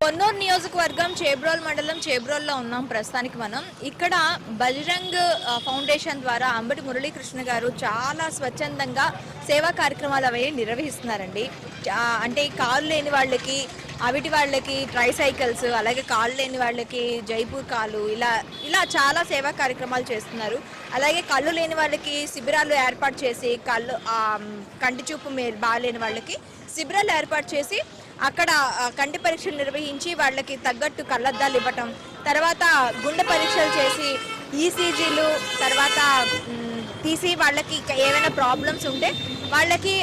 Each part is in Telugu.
పొన్నూరు నియోజకవర్గం చేబ్రోల్ మండలం చేబ్రోల్లో ఉన్నాం ప్రస్తుతానికి మనం. ఇక్కడ బజరంగ్ ఫౌండేషన్ ద్వారా అంబటి మురళీకృష్ణ గారు చాలా స్వచ్ఛందంగా సేవా కార్యక్రమాలు అవి నిర్వహిస్తున్నారండి. అంటే కాళ్ళు లేని వాళ్ళకి, అవిటి వాళ్ళకి ట్రైసైకిల్స్, అలాగే కాళ్ళు లేని వాళ్ళకి జైపూర్ కాలు, ఇలా చాలా సేవా కార్యక్రమాలు చేస్తున్నారు. అలాగే కళ్ళు లేని వాళ్ళకి శిబిరాలు ఏర్పాటు చేసి, కంటి చూపు బాగాలేని వాళ్ళకి శిబిరాలు ఏర్పాటు చేసి అక్కడ కంటి పరీక్షలు నిర్వహించి వాళ్ళకి తగ్గట్టు కళ్ళద్దాలు ఇవ్వటం, తర్వాత గుండె పరీక్షలు చేసి ఈసీజీలు తర్వాత తీసి వాళ్ళకి ఏమైనా ప్రాబ్లమ్స్ ఉంటే వాళ్ళకి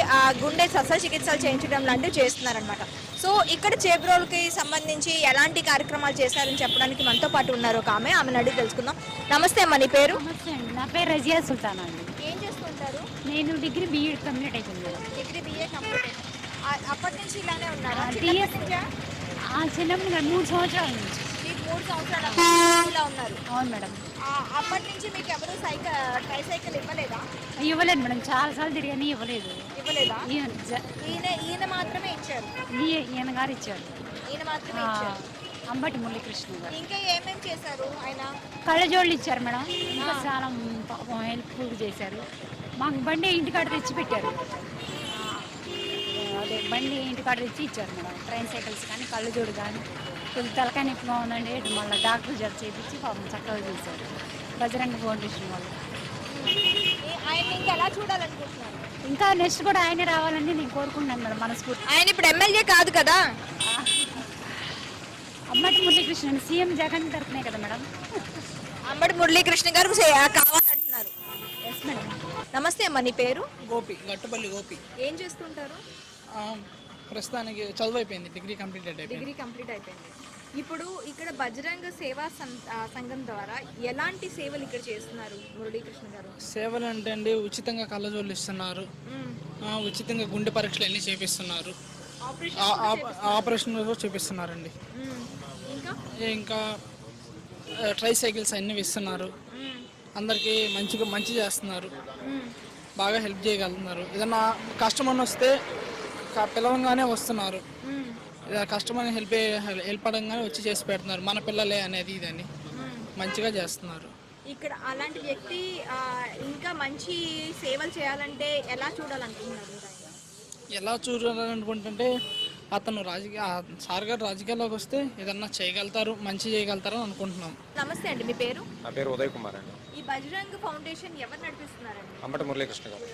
గుండె శస్త్రచికిత్సలు చేయించడం లాంటివి చేస్తున్నారనమాట. సో ఇక్కడ చేబ్రోల్కి సంబంధించి ఎలాంటి కార్యక్రమాలు చేశారని చెప్పడానికి మనతో పాటు ఉన్నారు ఒక ఆమెను అడిగి తెలుసుకుందాం. నమస్తే అమ్మ, నీ పేరు? నమస్తే అండి, నా పేరు రజియా సుల్తానా అండి. ఏం చేస్తుంటారు? నేను డిగ్రీ బీఎడ్ కంప్లీట్ అయిపోయింది. డిగ్రీ బీఏ కంప్లీట్ అయింది. అప్పటి నుంచి ఇలానే ఉన్నారా? చిన్నప్పుడు 3 సంవత్సరాల నుంచి. 3 సంవత్సరాల ఇలా ఉన్నారు? అవును మేడం. అప్పటి నుంచి మీకు ఎవరు ట్రైసైకిల్ ఇవ్వలేదా? ఇవ్వలేదు మేడం, చాలాసార్లు తిరిగాని ఇవ్వలేదా? ఈయన మాత్రమే ఇచ్చారు? ఈయన గారు ఇచ్చారు. ఈయన మాత్రమే ఇచ్చారు. అంబటి మురళీకృష్ణ గారు. ఇంకా ఏమేమి చేశారు ఆయన? కళ్ళజోళ్ళు ఇచ్చారు మేడం, ఇంకా చాలా హెల్ప్ఫుల్ చేశారు. మాకు బండి ఇంటికాడ తెచ్చి పెట్టారు. అదే బండి ఇంటికాడ తెచ్చి ఇచ్చారు మేడం. ట్రైన్ సైకిల్స్ కానీ కళ్ళజోడు కానీ కొంచెం తలకాయ నొప్పిగా ఉందండి, మళ్ళీ డాక్టర్ జత చేయించి పాపం చక్కగా చేశారు బజరంగ ఫౌండేషన్ వాళ్ళు. ఆయన ఇంకా ఎలా చూడాలనుకుంటున్నారు? ఇంకా నెక్స్ట్ కూడా ఆయనే రావాలని నేను కోరుకుంటున్నాను మేడం మనస్ఫూర్తి. ఆయన ఇప్పుడు ఎమ్మెల్యే కాదు కదా? అంబటి మురళీకృష్ణ సీఎం జగన్ తరఫునే కదా మేడం. అంబటి మురళీకృష్ణ గారు కావాలంటున్నారు. Yes madam. నమస్తే అమ్మ, నీ పేరు? గోపి, గట్టుపల్లి గోపి. ఏం చేస్తుంటారు? ప్రస్తుతానికి చదువు అయిపోయింది, డిగ్రీ కంప్లీట్ అయిపోయింది. ఇప్పుడు ఇక్కడ బజరంగ సేవా సంఘం ద్వారా ఎలాంటి సేవలు ఇక్కడ చేస్తున్నారు మురళీకృష్ణ గారు? సేవలు అంటే అండి, ఉచితంగా కళ్ళజోళ్ళు ఇస్తున్నారు, ఉచితంగా గుండె పరీక్షలు అన్నీ చేపిస్తున్నారు, ఆపరేషన్ కూడా చేపిస్తున్నారండి. ఇంకా ట్రైసైకిల్స్ అన్నీ ఇస్తున్నారు. అందరికీ మంచి చేస్తున్నారు, బాగా హెల్ప్ చేయగలుగుతున్నారు. ఏదన్నా కష్టం అని వస్తే పిలవంగానే వస్తున్నారు, కష్టమని హెల్ప్ అడగానే వచ్చి చేసి పెడుతున్నారు. మన పిల్లలే అనేది ఇదని మంచిగా చేస్తున్నారు. ఇక్కడ అలాంటి వ్యక్తి ఇంకా మంచి సేవలు చేయాలంటే ఎలా చూడాలనుకుంటున్నారు? ఎలా చూడాలనుకుంటుంటే అతను సార్ గారు రాజకీయాల్లోకి వస్తే ఏదన్నా చేయగలుగుతారు, మంచి చేయగలుగుతారు అనుకుంటున్నాం. నమస్తే అండి, మీ పేరు? నా పేరు ఉదయ్ కుమార్ అండి. ఈ బజరంగ ఫౌండేషన్ ఎవరు నడిపిస్తున్నారండి? అంబటి మురళీకృష్ణ గారు.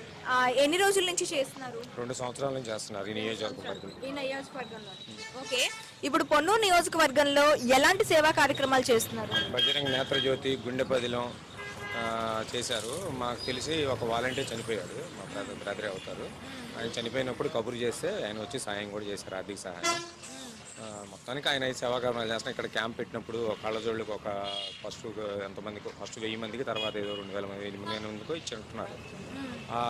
ఎన్ని రోజుల నుంచి చేస్తున్నారు? 2 సంవత్సరాల నుంచి చేస్తున్నారు ఈ నియోజకవర్గంలో. ఓకే, ఇప్పుడు పొన్నూరు నియోజకవర్గంలో ఎలాంటి సేవా కార్యక్రమాలు చేస్తున్నారు? బజరంగ నేత్రజ్యోతి, గుండె పదిలం చేశారు. మాకు తెలిసి ఒక వాలంటీర్ చనిపోయాడు, మా బ్రదరే అవుతారు. ఆయన చనిపోయినప్పుడు కబురు చేస్తే ఆయన వచ్చి సాయం కూడా చేశారు, ఆర్థిక సహాయం. మొత్తానికి ఆయన సేవా కార్యక్రమాలు చేస్తున్నారు. ఇక్కడ క్యాంప్ పెట్టినప్పుడు కళ్ళజోళ్ళకి ఒక ఫస్ట్ 1000 మందికి, తర్వాత ఏదో 2000 మంది 8,000 మందికి ఇచ్చినట్టున్నారు. ఆ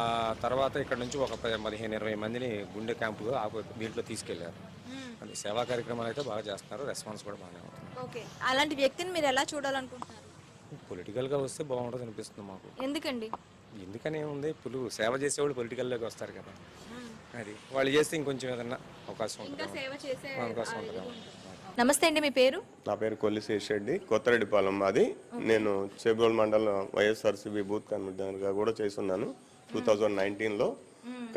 తర్వాత ఇక్కడ నుంచి ఒక 15-20 మందిని గుండె క్యాంపు దీంట్లో తీసుకెళ్లారు. అది సేవా కార్యక్రమాలు అయితే బాగా చేస్తున్నారు, రెస్పాన్స్ కూడా బాగానే అవుతుంది. అలాంటి వ్యక్తిని మీరు ఎలా చూడాలనుకుంటున్నారు? పొలిటికల్గా వస్తే బాగుంటుంది అనిపిస్తుంది మాకు. ఎందుకండి? ఎందుకనే ఉంది, సేవ చేసేవాళ్ళు పొలిటికల్లోకి వస్తారు కదా, అది వాళ్ళు చేస్తే ఇంకొంచెం ఏదన్నా అవకాశం ఉంటుంది. నమస్తే అండి, మీ పేరు? నా పేరు కొల్లి శేషరెడ్డి, కొత్తరెడ్డిపాలెం. అది నేను చేబ్రోల్ మండలం వైఎస్ఆర్సీపీ బూత్ కన్వీనర్గా కూడా చేస్తున్నాను 2019లో.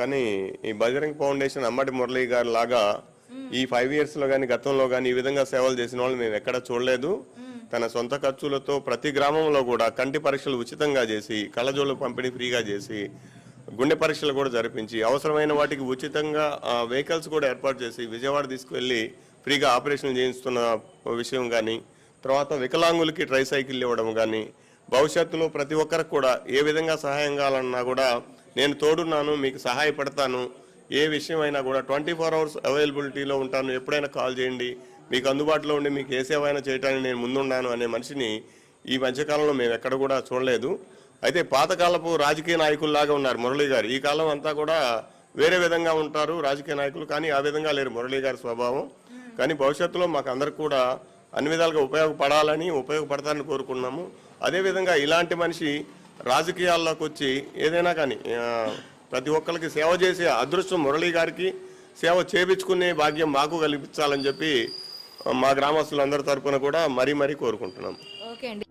కానీ ఈ బజరంగ్ ఫౌండేషన్ అంబటి మురళీ గారి లాగా ఈ 5 yearsలో కానీ గతంలో కానీ ఈ విధంగా సేవలు చేసిన వాళ్ళు మేము ఎక్కడ చూడలేదు. తన సొంత ఖర్చులతో ప్రతి గ్రామంలో కూడా కంటి పరీక్షలు ఉచితంగా చేసి, కళ్ళజోళ్ళు పంపిణీ ఫ్రీగా చేసి, గుండె పరీక్షలు కూడా జరిపించి, అవసరమైన వాటికి ఉచితంగా వెహికల్స్ కూడా ఏర్పాటు చేసి విజయవాడ తీసుకువెళ్ళి ఫ్రీగా ఆపరేషన్ చేయిస్తున్న విషయం కానీ, తర్వాత వికలాంగులకి ట్రైసైకిల్ ఇవ్వడం కానీ, భవిష్యత్తులో ప్రతి ఒక్కరికి కూడా ఏ విధంగా సహాయం కావాలన్నా కూడా నేను తోడున్నాను, మీకు సహాయపడతాను, ఏ విషయం అయినా కూడా 24 hours అవైలబిలిటీలో ఉంటాను, ఎప్పుడైనా కాల్ చేయండి, మీకు అందుబాటులో ఉండి మీకు ఏ సేవ అయినా చేయడానికి నేను ముందున్నాను అనే మనిషిని ఈ మధ్యకాలంలో మేము ఎక్కడ కూడా చూడలేదు. అయితే పాతకాలపు రాజకీయ నాయకుల్లాగా ఉన్నారు మురళీ గారు. ఈ కాలం అంతా కూడా వేరే విధంగా ఉంటారు రాజకీయ నాయకులు, కానీ ఆ విధంగా లేరు మురళీ గారి స్వభావం. కానీ భవిష్యత్తులో మాకు అందరికి కూడా అన్ని విధాలుగా ఉపయోగపడతారని కోరుకున్నాము. అదేవిధంగా ఇలాంటి మనిషి రాజకీయాల్లోకి వచ్చి ఏదైనా కానీ ప్రతి ఒక్కరికి సేవ చేసే అదృష్టం మురళీ గారికి, సేవ చేపించుకునే భాగ్యం మాకు కల్పించాలని చెప్పి మా గ్రామస్తులందరి తరపున కూడా మరీ కోరుకుంటున్నాం. ఓకే అండి.